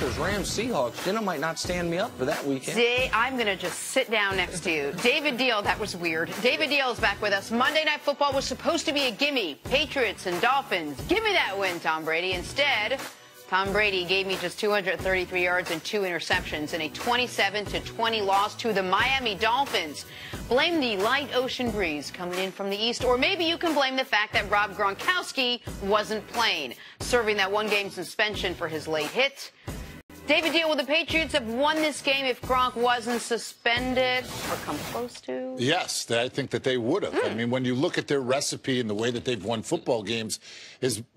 Panthers, Rams, Seahawks. Jenna might not stand me up for that weekend. See, I'm going to just sit down next to you. David Deal, that was weird. David Deal is back with us. Monday Night Football was supposed to be a gimme. Patriots and Dolphins. Give me that win, Tom Brady. Instead, Tom Brady gave me just 233 yards and 2 interceptions in a 27-20 loss to the Miami Dolphins. Blame the light ocean breeze coming in from the east, or maybe you can blame the fact that Rob Gronkowski wasn't playing, serving that one-game suspension for his late hit. David Deal, will the Patriots have won this game if Gronk wasn't suspended or come close to? Yes, I think that they would have. I mean, when you look at their recipe and the way that they've won football games,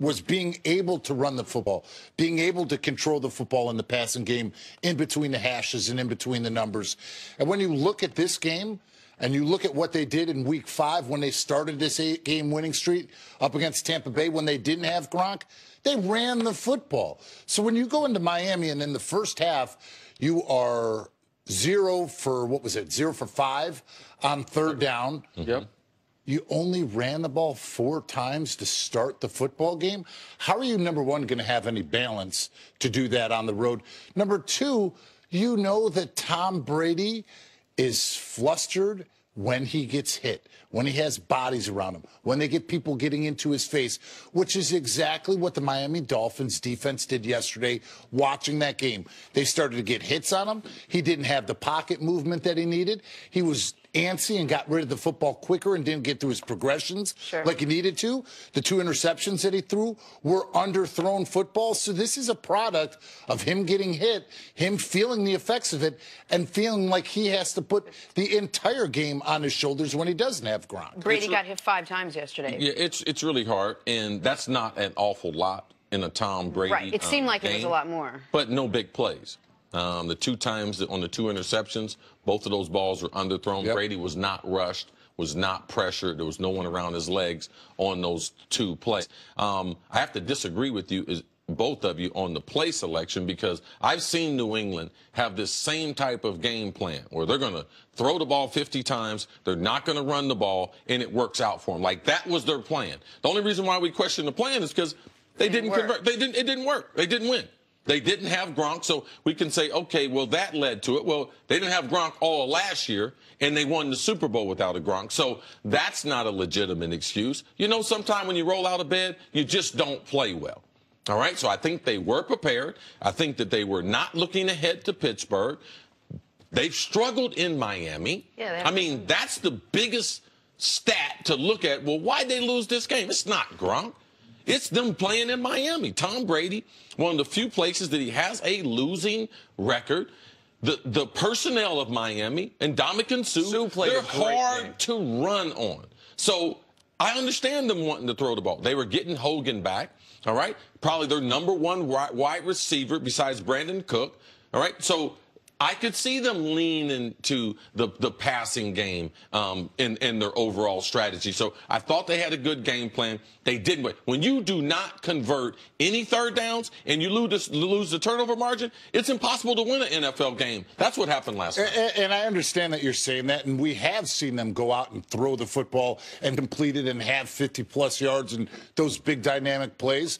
was being able to run the football, being able to control the football in the passing game in between the hashes and in between the numbers. And when you look at this game, and you look at what they did in Week 5 when they started this 8-game winning streak up against Tampa Bay when they didn't have Gronk, they ran the football. So when you go into Miami and in the first half, you are 0 for 5 on third down. Yep. You only ran the ball 4 times to start the football game. How are you, number one, going to have any balance to do that on the road? Number two, you know that Tom Brady is flustered when he gets hit, when he has bodies around him, when they get people getting into his face, which is exactly what the Miami Dolphins defense did yesterday watching that game. They started to get hits on him. He didn't have the pocket movement that he needed. He was antsy and got rid of the football quicker and didn't get through his progressions like he needed to. The 2 interceptions that he threw were underthrown footballs. So this is a product of him getting hit, him feeling the effects of it, and feeling like he has to put the entire game on his shoulders when he doesn't have Gronk. Brady got hit 5 times yesterday. Yeah, it's really hard, and that's not an awful lot in a Tom Brady Right. It seemed like game, it was a lot more. But no big plays. The 2 times on the 2 interceptions, both of those balls were underthrown. Yep. Brady was not rushed, was not pressured. There was no one around his legs on those 2 plays. I have to disagree with you, both of you, on the play selection, because I've seen New England have this same type of game plan where they're going to throw the ball 50 times, they're not going to run the ball, and it works out for them. Like, that was their plan. The only reason why we question the plan is because they didn't convert. It didn't work. They didn't win. They didn't have Gronk, so we can say, okay, well, that led to it. Well, they didn't have Gronk all last year, and they won the Super Bowl without a Gronk. So that's not a legitimate excuse. You know, sometimes when you roll out of bed, you just don't play well. All right? So I think they were prepared. I think that they were not looking ahead to Pittsburgh. They've struggled in Miami. Yeah, I mean, that's the biggest stat to look at. Well, why'd they lose this game? It's not Gronk. It's them playing in Miami. Tom Brady, one of the few places that he has a losing record. The personnel of Miami and Dominican Sue they're hard to run on. So I understand them wanting to throw the ball. They were getting Hogan back, all right? Probably their number 1 wide receiver besides Brandon Cook, all right? So I could see them lean into the passing game in their overall strategy. So I thought they had a good game plan. They didn't. When you do not convert any third downs and you lose the turnover margin, it's impossible to win an NFL game. That's what happened last night. And I understand that you're saying that, and we have seen them go out and throw the football and complete it and have 50-plus yards and those big dynamic plays.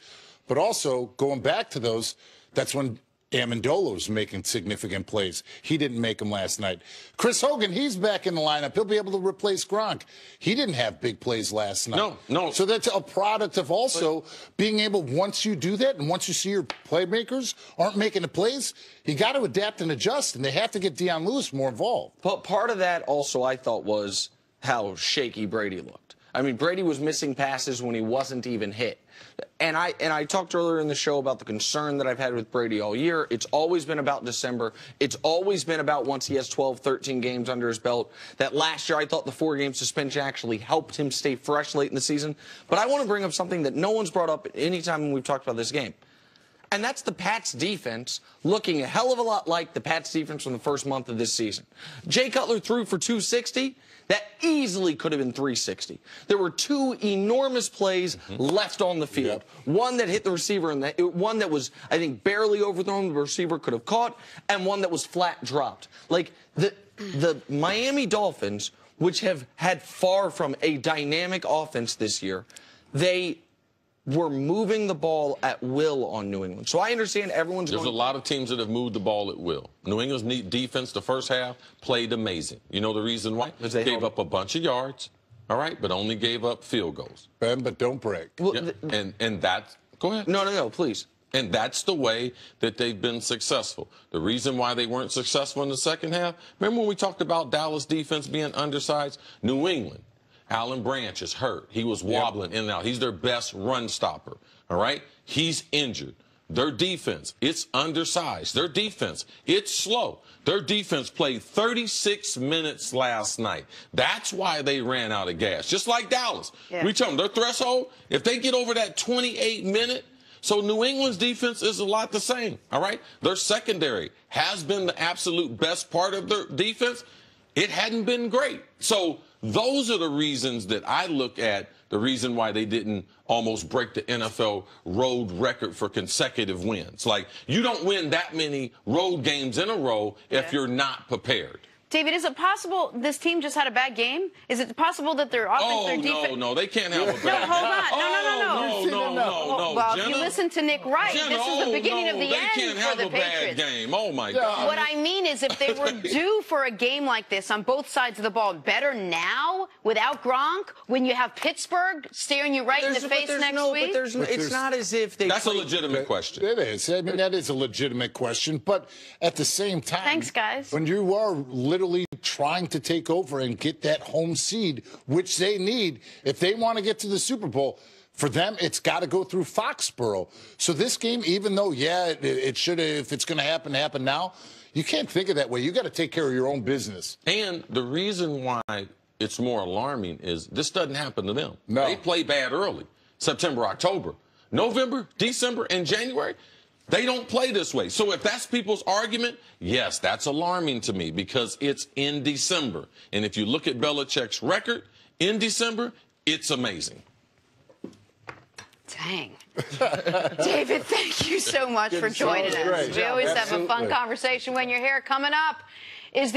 But also, going back to those, that's when Amendolo's making significant plays. He didn't make them last night. Chris Hogan, he's back in the lineup. He'll be able to replace Gronk. He didn't have big plays last night. No. So that's a product of also being able, once you do that and once you see your playmakers aren't making the plays, you got to adapt and adjust, and they have to get Deion Lewis more involved. But part of that also, I thought, was how shaky Brady looked. I mean, Brady was missing passes when he wasn't even hit. And I talked earlier in the show about the concern that I've had with Brady all year. It's always been about December. It's always been about once he has 12, 13 games under his belt. That last year I thought the 4-game suspension actually helped him stay fresh late in the season. But I want to bring up something that no one's brought up any time when we've talked about this game. And that's the Pats defense looking a hell of a lot like the Pats defense from the first month of this season. Jay Cutler threw for 260. That easily could have been 360. There were 2 enormous plays left on the field. One that hit the receiver, and one that was, I think, barely overthrown, the receiver could have caught, and one that was flat dropped. Like, the Miami Dolphins, which have had far from a dynamic offense this year, they were moving the ball at will on New England. So I understand everyone's There's a lot of teams that have moved the ball at will. New England's defense the first half played amazing. You know the reason why? Because they gave up a bunch of yards, all right, but only gave up field goals. Ben, but don't break. Well, Yeah, and that's – go ahead. No, please. And that's the way that they've been successful. The reason why they weren't successful in the second half, remember when we talked about Dallas defense being undersized? New England, Alan Branch is hurt. He was wobbling in and out. He's their best run stopper, all right? He's injured. Their defense, it's undersized. Their defense, it's slow. Their defense played 36 minutes last night. That's why they ran out of gas, just like Dallas. Yeah. We tell them their threshold, if they get over that 28-minute, so New England's defense is a lot the same, all right? Their secondary has been the absolute best part of their defense. It hadn't been great. So those are the reasons that I look at the reason why they didn't almost break the NFL road record for consecutive wins. Like, you don't win that many road games in a row if you're not prepared. David, is it possible this team just had a bad game? Is it possible that their offense, their defense... No, they can't have a bad game. No, hold on. No. Well, Jenna, if you listen to Nick Wright, this is the beginning of the end for the They can't have a bad Patriots. game. Oh, my God. What I mean is if they were due for a game like this on both sides of the ball, better now without Gronk when you have Pittsburgh staring you right in the face next week? It's not as if they... That's a legitimate question. It is. I mean, that is a legitimate question. But at the same time... Thanks, guys. When you are literally trying to take over and get that home seed, which they need, if they want to get to the Super Bowl, for them, it's got to go through Foxborough. So this game, even though, it should have, if it's going to happen now, you can't think of that way. You got to take care of your own business. And the reason why it's more alarming is this doesn't happen to them. No. They play bad early, September, October. November, December, and January, they don't play this way. So if that's people's argument, yes, that's alarming to me because it's in December. And if you look at Belichick's record in December, it's amazing. Dang. David, thank you so much for joining us. Great. We always have a fun Absolutely. conversation when you're here. Coming up,